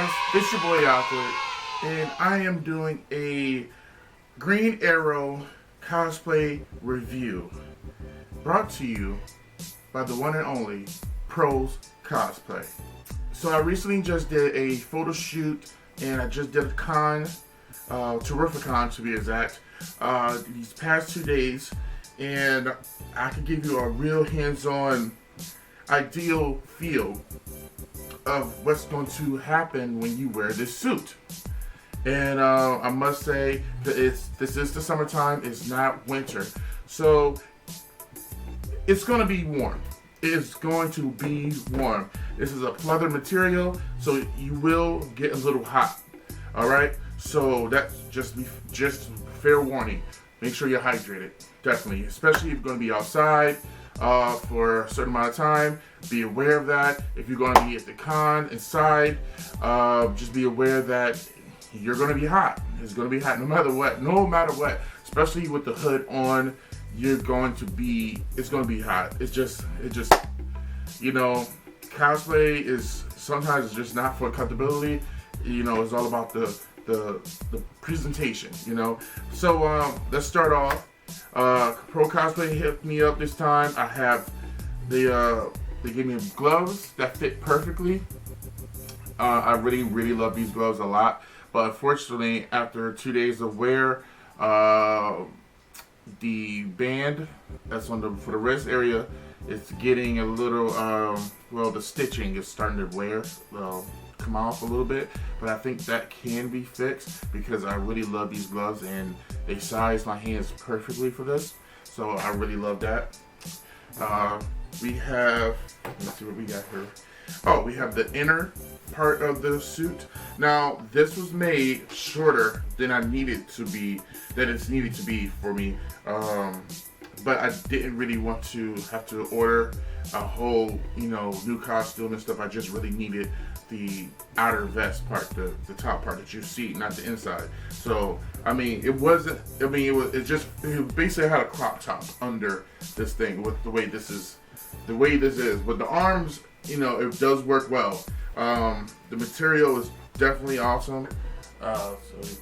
guys, it's your boy Awkward, and I am doing a Green Arrow cosplay review brought to you by the one and only Pros Cosplay. So I recently just did a photo shoot, and I just did a con, Terrificon to be exact, these past 2 days, and I can give you a real hands-on ideal feel of what's going to happen when you wear this suit. And I must say that this is the summertime, it's not winter. So it's going to be warm. It's going to be warm. This is a pleather material, so you will get a little hot. Alright? So that's just fair warning. Make sure you're hydrated. Definitely. Especially if you're going to be outside for a certain amount of time. Be aware of that. If you're going to be at the con inside, just be aware that you're going to be hot. It's going to be hot no matter what. No matter what. Especially with the hood on, it's going to be hot. It's just, you know, cosplay is sometimes just not for comfortability. You know, it's all about the presentation, you know. So let's start off. Pro Cosplay hit me up this time. I have they gave me gloves that fit perfectly. I really love these gloves a lot, but unfortunately after 2 days of wear, the band that's for the wrist area, it's getting a little well, the stitching is starting to come off a little bit, but I think that can be fixed because I really love these gloves and they size my hands perfectly for this, so I really love that. We have, let's see what we got here. Oh, we have the inner part of the suit. Now, this was made shorter than it's needed to be for me. But I didn't really want to have to order a whole, you know, new costume and stuff. I just really needed the outer vest part, the top part that you see, not the inside. So, I mean, it was basically had a crop top under this thing with the way this is. But the arms, you know, it does work well. The material is definitely awesome. So you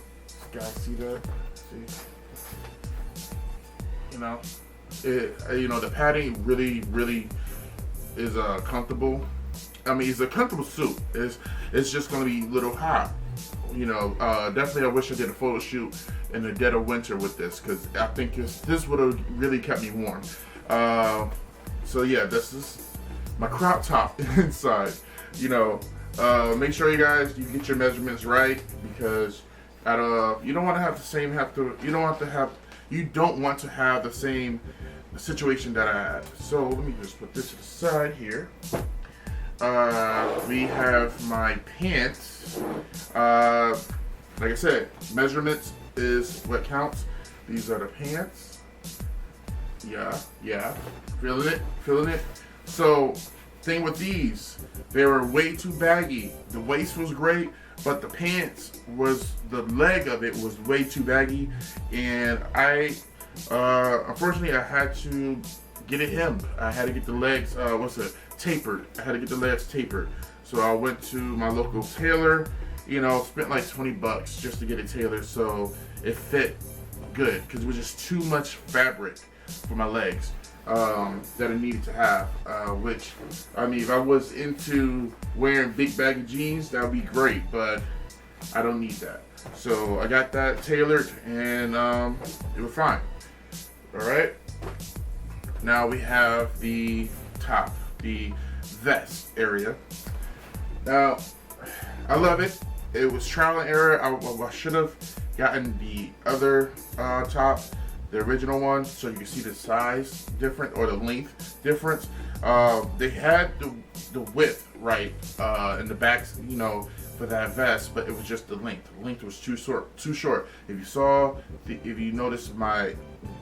guys see that? See? You know, the padding really is comfortable. I mean, it's a comfortable suit. It's just gonna be a little hot. You know, definitely I wish I did a photo shoot in the dead of winter with this, because I think this would have really kept me warm. So yeah, this is my crop top inside. You know, make sure you get your measurements right, because you don't want to have the same you don't want to have the same situation that I had. So let me just put this to the side here. We have my pants. Like I said, measurements is what counts. These are the pants. Yeah, feeling it. So, thing with these, they were way too baggy. The waist was great, but the the leg of it was way too baggy, and unfortunately I had to get it hemmed. I had to get the legs, tapered. I had to get the legs tapered. So I went to my local tailor, you know, spent like $20 just to get it tailored so it fit good, because it was just too much fabric for my legs that I needed to have, which, I mean, if I was into wearing big baggy jeans, that would be great, but I don't need that. So I got that tailored, and it was fine. Alright, now we have the top, the vest area. Now, I love it. It was trial and error. I should have gotten the other top, the original one, so you can see the size different, or the length difference. They had the width right in the back, you know, for that vest, but it was just the length. The length was too short. If you notice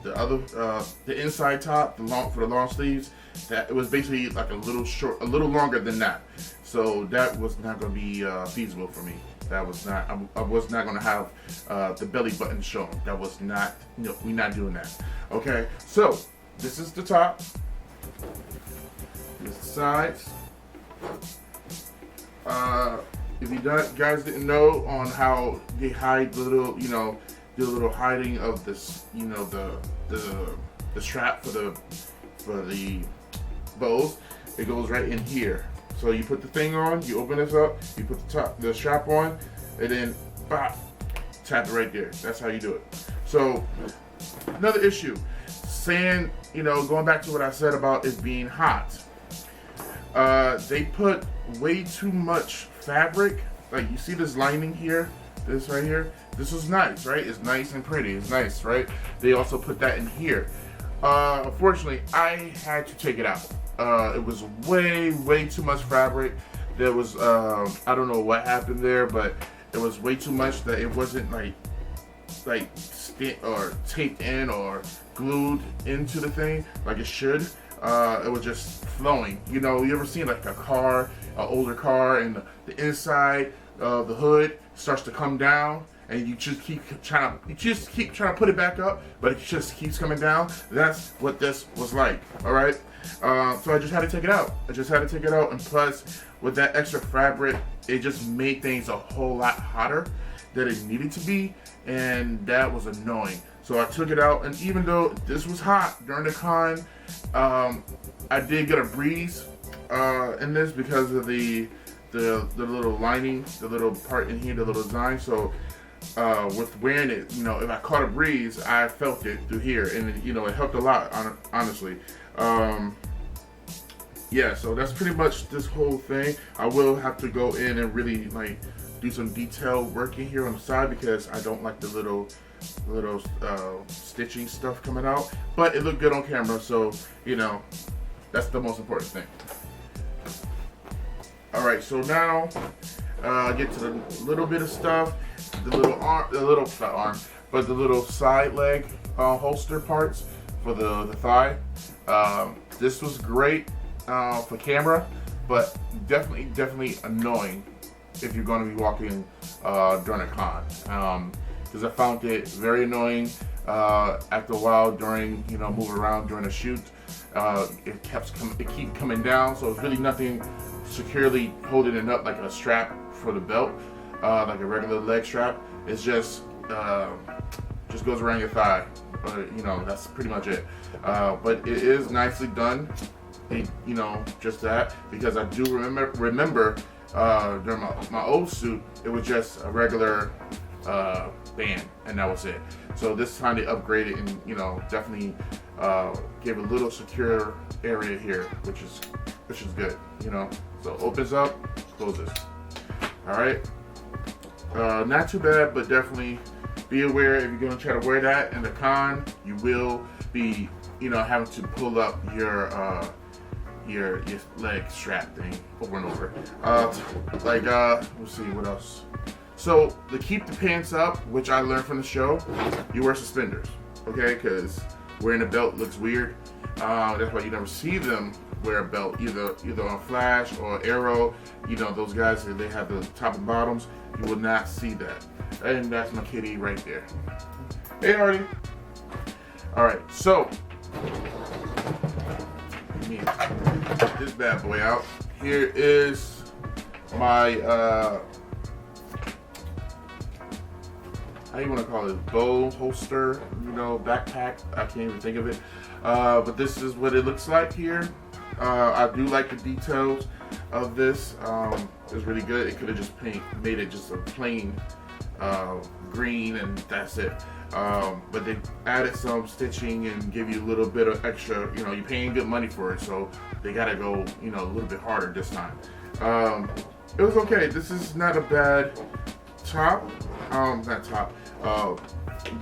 the inside top, for the long sleeves, that it was basically like a little longer than that. So that was not going to be feasible for me. That was not. I was not going to have the belly button shown. That was not. No, we're not doing that. Okay. So this is the top. This is the sides. if you guys didn't know on how they hide the little, the little hiding of this, the strap for the bows, it goes right in here. So you put the thing on, you open this up, you put the strap on, and then bop, tap it right there. That's how you do it. So another issue, saying, going back to what I said about it being hot. They put way too much fabric. Like, you see this lining here, this right here. This was nice, right? It's nice and pretty. It's nice, right? They also put that in here. Unfortunately, I had to take it out. It was way too much fabric. There was, I don't know what happened there, but it was way too much that it wasn't like or taped in or glued into the thing like it should. It was just flowing. You ever seen like a car, an older car, and the inside of the hood starts to come down, and you just keep trying to put it back up, but it just keeps coming down. That's what this was like. All right. So I just had to take it out. And plus, with that extra fabric, it just made things a whole lot hotter than it needed to be, and that was annoying. So I took it out, and even though this was hot during the con, I did get a breeze in this because of the little lining, the little part in here, the little design. So with wearing it, if I caught a breeze, I felt it through here, and it helped a lot, honestly. Yeah, so that's pretty much this whole thing. I will have to go in and really do some detailed work in here on the side because I don't like the little stitching stuff coming out, but it looked good on camera, so that's the most important thing. All right, so now get to the little bit of stuff, the little side leg holster parts for the thigh. This was great for camera, but definitely annoying if you're going to be walking during a con. Because I found it very annoying after a while during, moving around during a shoot. It kept coming down, so it's really nothing securely holding it up like a strap for the belt, like a regular leg strap. It's just goes around your thigh. That's pretty much it. But it is nicely done. Just that, because I do remember during my old suit, it was just a regular band, and that was it. So this time they upgraded and definitely gave a little secure area here, which is good. So opens up, closes. All right, not too bad, but definitely be aware if you're gonna try to wear that in the con, you will be having to pull up your leg strap thing over and over. Let's see what else. So to keep the pants up, which I learned from the show, you wear suspenders, okay? Because wearing a belt looks weird. That's why you never see them wear a belt, either on Flash or Arrow. Those guys, they have the top and bottoms. You will not see that. And that's my kitty right there. Hey, Hardy. All right, so let me get this bad boy out. Here is my how you want to call it, bow holster, backpack. I can't even think of it. But this is what it looks like here. I do like the details of this. It's really good. It could have just made it just a plain green and that's it. But they added some stitching and give you a little bit of extra, you're paying good money for it, so they gotta go, a little bit harder this time. It was okay. This is not a bad top,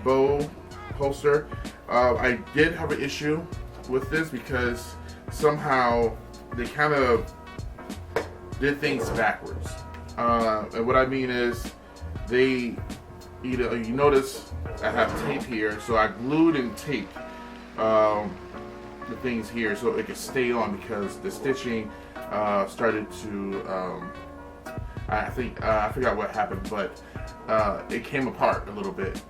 bow holster. I did have an issue with this because somehow they kind of did things backwards. And what I mean is you notice I have tape here, so I glued and taped the things here so it could stay on because the stitching started to I forgot what happened, but it came apart a little bit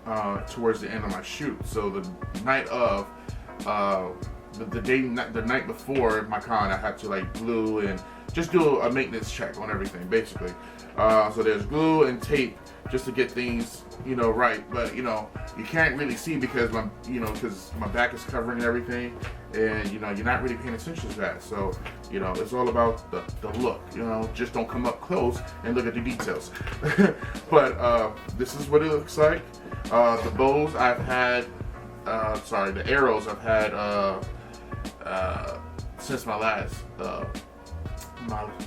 towards the end of my shoot. So the night of the night before my con, I had to glue and just do a maintenance check on everything, basically. So there's glue and tape just to get things, right. But you can't really see because because my back is covering everything, and you're not really paying attention to that. So it's all about the look. Just don't come up close and look at the details. But this is what it looks like. The bows I've had, the arrows I've had since my last.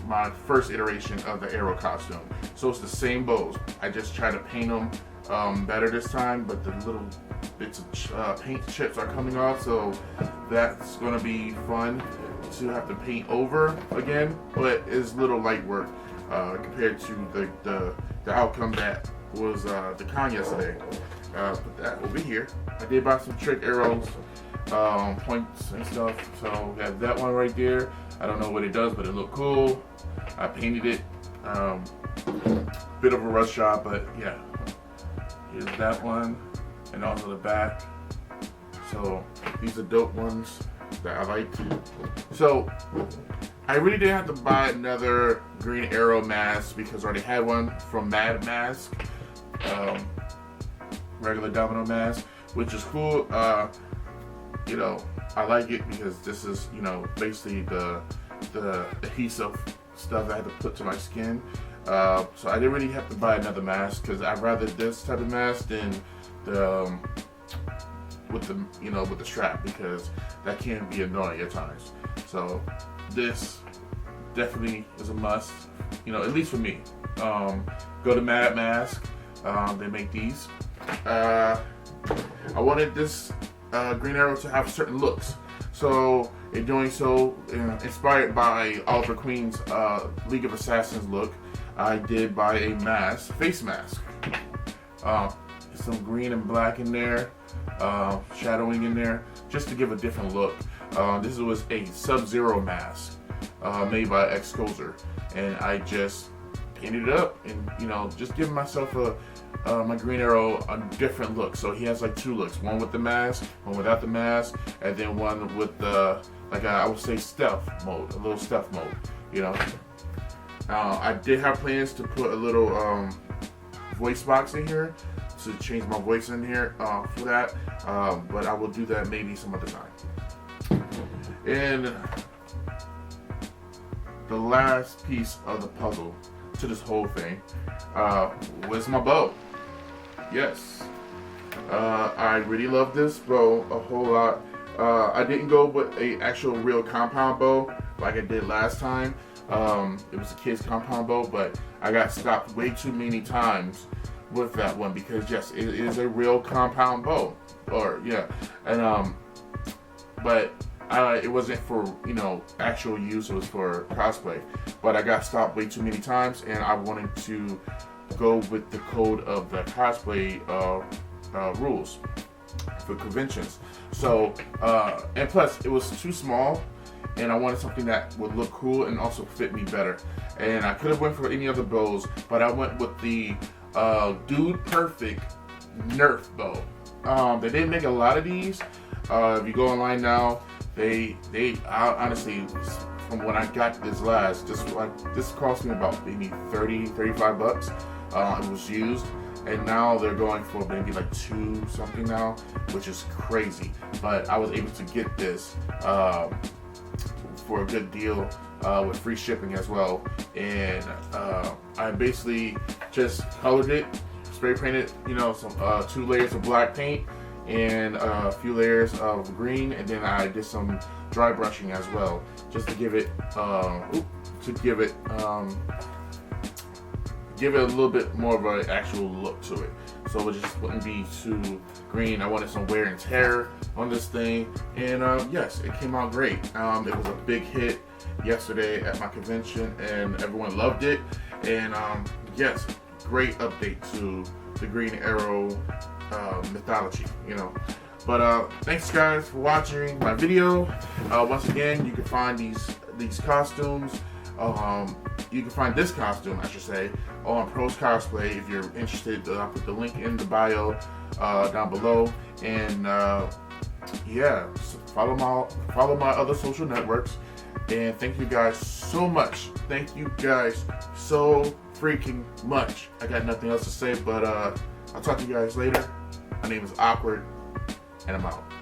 My first iteration of the arrow costume. So it's the same bows. I just try to paint them better this time, but the little bits of paint chips are coming off, so that's going to be fun to have to paint over again, but it's little light work compared to the outcome that was the con yesterday. Put that over here. I did buy some trick arrows, points and stuff, so we have that one right there. I don't know what it does, but it looked cool. I painted it. Bit of a rush job, but yeah. Here's that one, and also the back. So these are dope ones that I like. So I really didn't have to buy another Green Arrow mask because I already had one from Mad Mask, regular Domino mask, which is cool. I like it because this is, basically the adhesive stuff I had to put to my skin. So I didn't really have to buy another mask because I'd rather this type of mask than the with the strap, because that can be annoying at times. So this definitely is a must, at least for me. Go to Mad Mask. They make these. I wanted this Green Arrow to have certain looks. So in doing so, inspired by Oliver Queen's League of Assassins look, I did buy a face mask. Some green and black in there, shadowing in there, just to give a different look. This was a Sub-Zero mask made by Xcozer, and I just painted it up and just giving myself my Green Arrow a different look. So he has like two looks, one with the mask, one without the mask, and then one with the I would say stealth mode, a little stealth mode. I did have plans to put a little voice box in here to change my voice in here for that, but I will do that maybe some other time. And the last piece of the puzzle to this whole thing was my bow. Yes, I really love this bow a whole lot. I didn't go with a actual real compound bow like I did last time. It was a kid's compound bow, but I got stopped way too many times with that one because yes, it is a real compound bow. But it wasn't for actual use. It was for cosplay. But I got stopped way too many times, and I wanted to go with the code of the cosplay rules for conventions. So and plus it was too small, and I wanted something that would look cool and also fit me better. And I could have went for any other bows, but I went with the Dude Perfect Nerf bow. They didn't make a lot of these. If you go online now, they honestly, from when I got this last, this cost me about maybe $35. It was used, and now they're going for maybe like $2 something now, which is crazy. But I was able to get this for a good deal with free shipping as well. And I basically just colored it, spray painted, some 2 layers of black paint and a few layers of green, and then I did some dry brushing as well, just to give it give it a little bit more of an actual look to it. So it just wouldn't be too green. I wanted some wear and tear on this thing, and yes, it came out great. It was a big hit yesterday at my convention, and everyone loved it. And yes, great update to the Green Arrow mythology, But thanks guys for watching my video. Once again, you can find these costumes. You can find this costume, I should say, on Pros Cosplay. If you're interested, I'll put the link in the bio down below. And yeah, follow my other social networks. And thank you guys so much. Thank you guys so freaking much. I got nothing else to say, but I'll talk to you guys later. My name is Awkward, and I'm out.